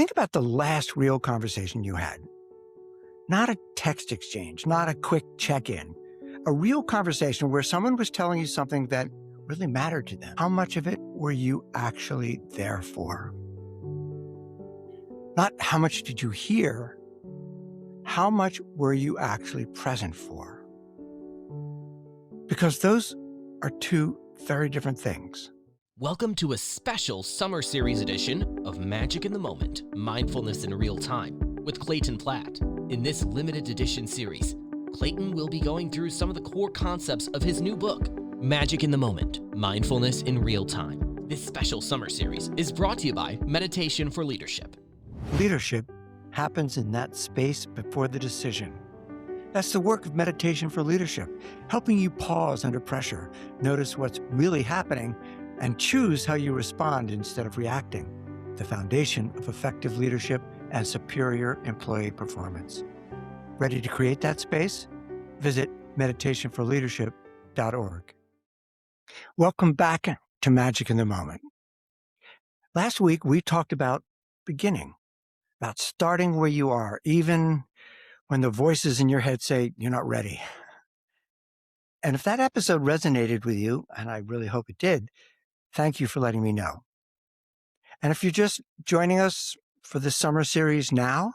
Think about the last real conversation you had. Not a text exchange, not a quick check-in. A real conversation where someone was telling you something that really mattered to them. How much of it were you actually there for? Not how much did you hear, how much were you actually present for? Because those are two very different things. Welcome to a special summer series edition of Magic in the Moment, Mindfulness in Real Time with Clayton Platt. In this limited edition series, Clayton will be going through some of the core concepts of his new book, Magic in the Moment, Mindfulness in Real Time. This special summer series is brought to you by Meditation for Leadership. Leadership happens in that space before the decision. That's the work of Meditation for Leadership, helping you pause under pressure, notice what's really happening, and choose how you respond instead of reacting, the foundation of effective leadership and superior employee performance. Ready to create that space? Visit meditationforleadership.org. Welcome back to Magic in the Moment. Last week, we talked about beginning, about starting where you are, even when the voices in your head say you're not ready. And if that episode resonated with you, and I really hope it did, thank you for letting me know. And if you're just joining us for this summer series now,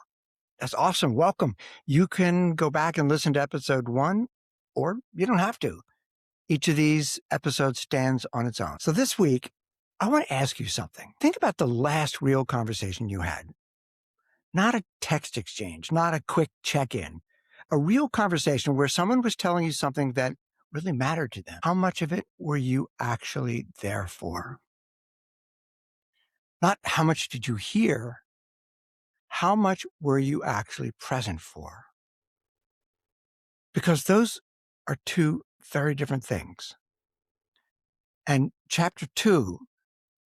that's awesome. Welcome. You can go back and listen to episode 1, or you don't have to. Each of these episodes stands on its own. So this week, I want to ask you something. Think about the last real conversation you had. Not a text exchange, not a quick check-in. A real conversation where someone was telling you something that really mattered to them. How much of it were you actually there for? Not how much did you hear, how much were you actually present for? Because those are two very different things. And chapter 2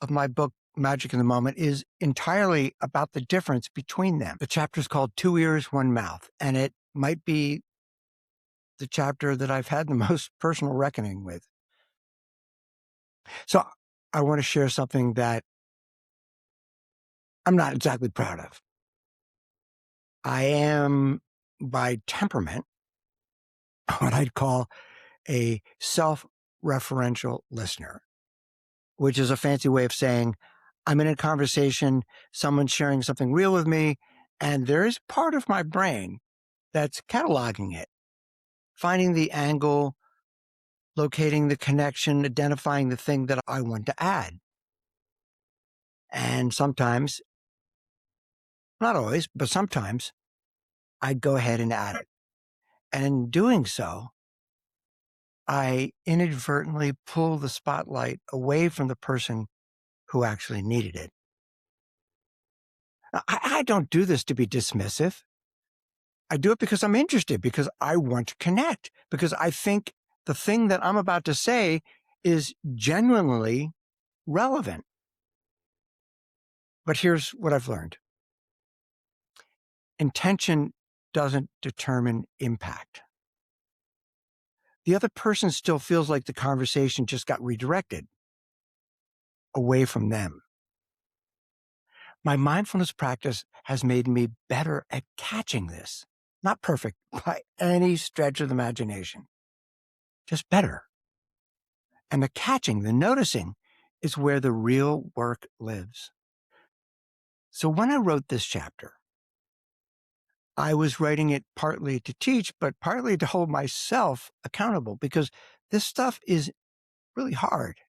of my book, Magic in the Moment, is entirely about the difference between them. The chapter is called 2 Ears, 1 Mouth, and it might be the chapter that I've had the most personal reckoning with. So I want to share something that I'm not exactly proud of. I am, by temperament, what I'd call a self-referential listener, which is a fancy way of saying I'm in a conversation, someone's sharing something real with me, and there's part of my brain that's cataloging it, finding the angle, locating the connection, identifying the thing that I want to add. And sometimes, not always, but sometimes, I go ahead and add it. And in doing so, I inadvertently pull the spotlight away from the person who actually needed it. I don't do this to be dismissive. I do it because I'm interested, because I want to connect, because I think the thing that I'm about to say is genuinely relevant. But here's what I've learned. Intention doesn't determine impact. The other person still feels like the conversation just got redirected away from them. My mindfulness practice has made me better at catching this. Not perfect by any stretch of the imagination, just better. And the catching, the noticing, is where the real work lives. So when I wrote this chapter, I was writing it partly to teach, but partly to hold myself accountable, because this stuff is really hard.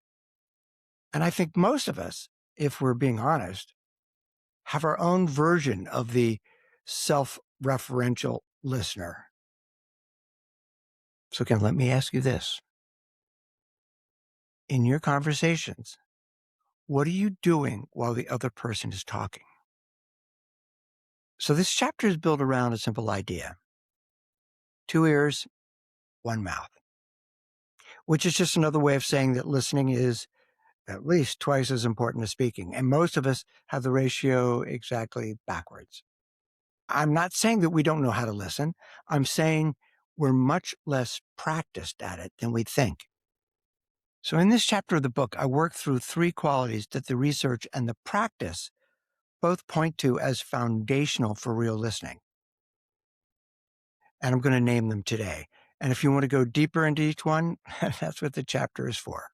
And I think most of us, if we're being honest, have our own version of the self-referential listener. So again, let me ask you this. In your conversations, what are you doing while the other person is talking? So this chapter is built around a simple idea. 2 ears, 1 mouth, which is just another way of saying that listening is at least twice as important as speaking. And most of us have the ratio exactly backwards. I'm not saying that we don't know how to listen. I'm saying we're much less practiced at it than we think. So in this chapter of the book, I work through 3 qualities that the research and the practice both point to as foundational for real listening. And I'm going to name them today. And if you want to go deeper into each one, that's what the chapter is for.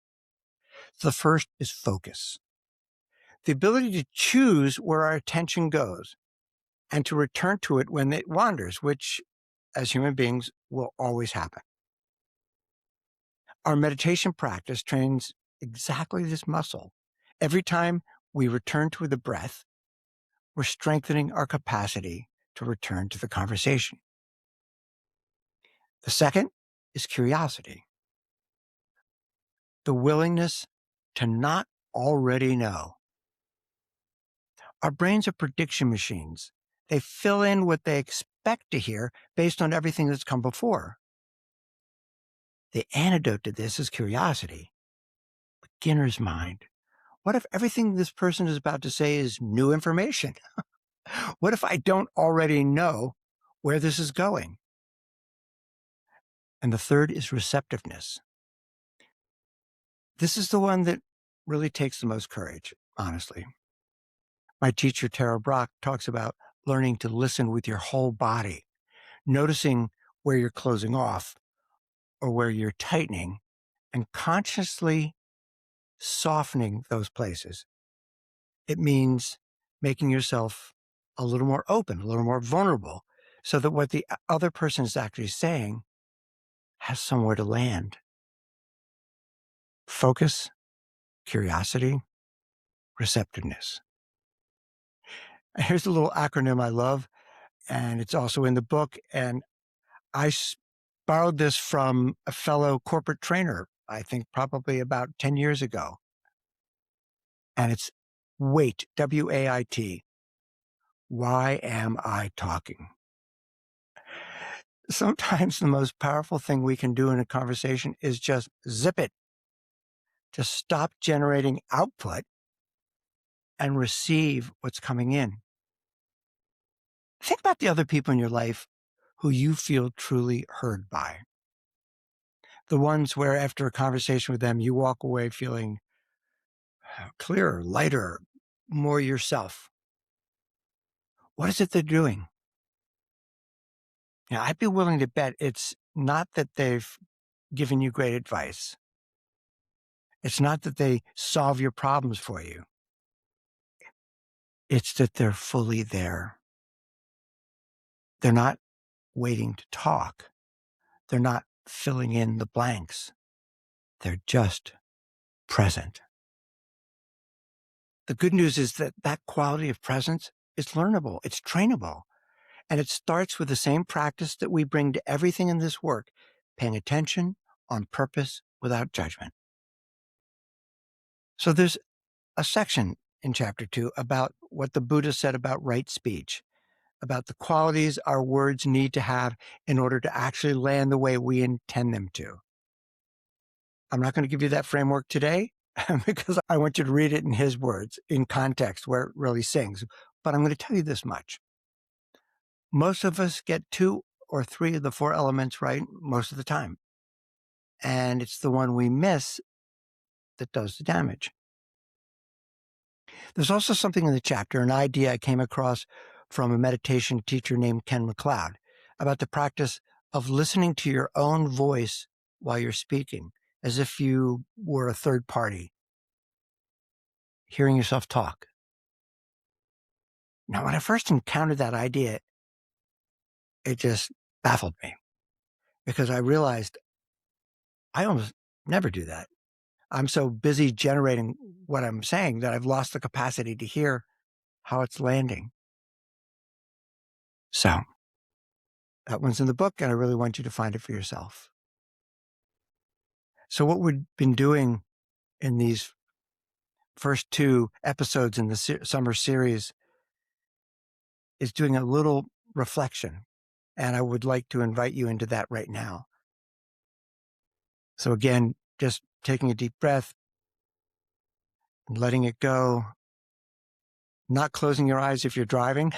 The first is focus. The ability to choose where our attention goes and to return to it when it wanders, which, as human beings, will always happen. Our meditation practice trains exactly this muscle. Every time we return to the breath, we're strengthening our capacity to return to the conversation. The second is curiosity. The willingness to not already know. Our brains are prediction machines. They fill in what they expect to hear based on everything that's come before. The antidote to this is curiosity. Beginner's mind. What if everything this person is about to say is new information? What if I don't already know where this is going? And the third is receptiveness. This is the one that really takes the most courage, honestly. My teacher, Tara Brach, talks about learning to listen with your whole body, noticing where you're closing off or where you're tightening, and consciously softening those places. It means making yourself a little more open, a little more vulnerable, so that what the other person is actually saying has somewhere to land. Focus, curiosity, receptiveness. Here's a little acronym I love, and it's also in the book. And I borrowed this from a fellow corporate trainer, I think probably about 10 years ago. And it's WAIT, W-A-I-T. Why am I talking? Sometimes the most powerful thing we can do in a conversation is just zip it. Just stop generating output and receive what's coming in. Think about the other people in your life who you feel truly heard by. The ones where after a conversation with them, you walk away feeling clearer, lighter, more yourself. What is it they're doing? Now, I'd be willing to bet it's not that they've given you great advice. It's not that they solve your problems for you. It's that they're fully there. They're not waiting to talk. They're not filling in the blanks. They're just present. The good news is that that quality of presence is learnable. It's trainable. And it starts with the same practice that we bring to everything in this work, paying attention on purpose without judgment. So there's a section in chapter 2 about what the Buddha said about right speech, about the qualities our words need to have in order to actually land the way we intend them to. I'm not going to give you that framework today because I want you to read it in his words, in context where it really sings. But I'm going to tell you this much. Most of us get 2 or 3 of the 4 elements right most of the time. And it's the one we miss that does the damage. There's also something in the chapter, an idea I came across from a meditation teacher named Ken McLeod about the practice of listening to your own voice while you're speaking, as if you were a third party, hearing yourself talk. Now, when I first encountered that idea, it just baffled me because I realized I almost never do that. I'm so busy generating what I'm saying that I've lost the capacity to hear how it's landing. So that one's in the book, and I really want you to find it for yourself. So what we've been doing in these first 2 episodes in the summer series is doing a little reflection, and I would like to invite you into that right now. So again, just taking a deep breath and letting it go, not closing your eyes if you're driving,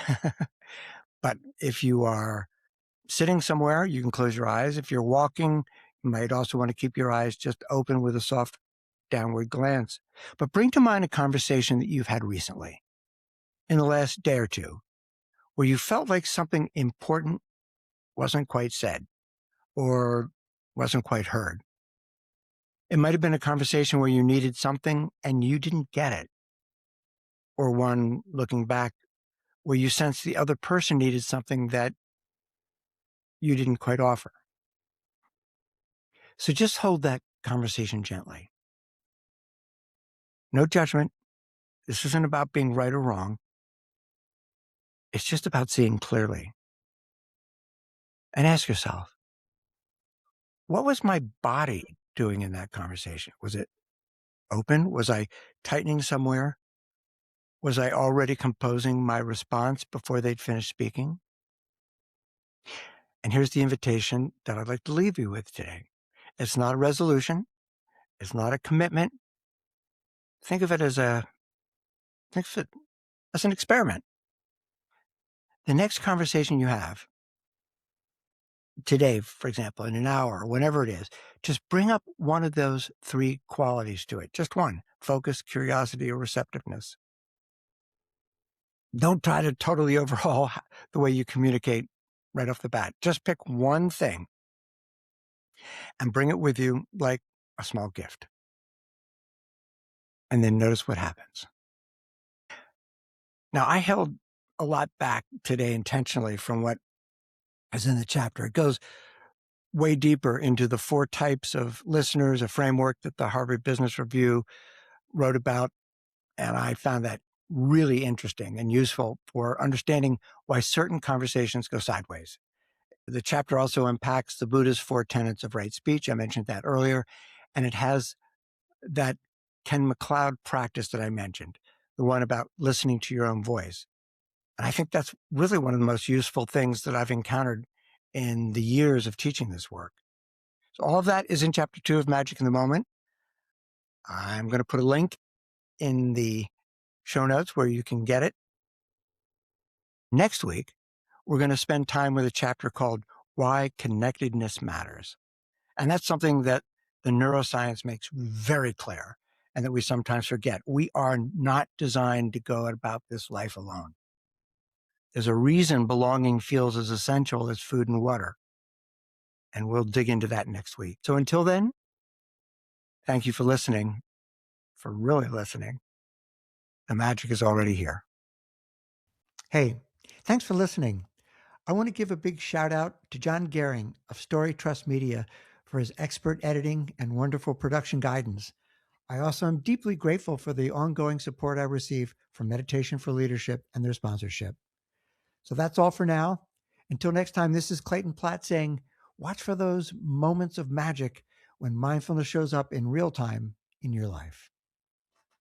but if you are sitting somewhere, you can close your eyes. If you're walking, you might also want to keep your eyes just open with a soft downward glance. But bring to mind a conversation that you've had recently. in the last day or two where you felt like something important wasn't quite said or wasn't quite heard? It might have been a conversation where you needed something and you didn't get it, or one, looking back, where you sensed the other person needed something that you didn't quite offer. So just hold that conversation gently. No judgment. This isn't about being right or wrong. It's just about seeing clearly. And ask yourself, what was my body doing in that conversation? Was it open? Was I tightening somewhere? Was I already composing my response before they'd finished speaking? And here's the invitation that I'd like to leave you with today. It's not a resolution. It's not a commitment. Think of it as an experiment. The next conversation you have today, for example, in an hour or whenever it is, just bring up one of those three qualities to it. Just one: focus, curiosity, or receptiveness. Don't try to totally overhaul the way you communicate right off the bat. Just pick one thing and bring it with you like a small gift. And then notice what happens. Now, I held a lot back today intentionally from what is in the chapter. It goes way deeper into the 4 types of listeners, a framework that the Harvard Business Review wrote about. And I found that really interesting and useful for understanding why certain conversations go sideways. The chapter also unpacks the Buddha's 4 tenets of right speech. I mentioned that earlier. And it has that Ken McLeod practice that I mentioned, the one about listening to your own voice. And I think that's really one of the most useful things that I've encountered in the years of teaching this work. So all of that is in chapter 2 of Magic in the Moment. I'm going to put a link in the show notes where you can get it. Next week, we're going to spend time with a chapter called Why Connectedness Matters. And that's something that the neuroscience makes very clear and that we sometimes forget. We are not designed to go about this life alone. There's a reason belonging feels as essential as food and water. And we'll dig into that next week. So until then, thank you for listening, for really listening. The magic is already here. Hey, thanks for listening. I want to give a big shout out to John Gehring of Story Trust Media for his expert editing and wonderful production guidance. I also am deeply grateful for the ongoing support I receive from Meditation for Leadership and their sponsorship. So that's all for now. Until next time, this is Clayton Platt saying, watch for those moments of magic when mindfulness shows up in real time in your life.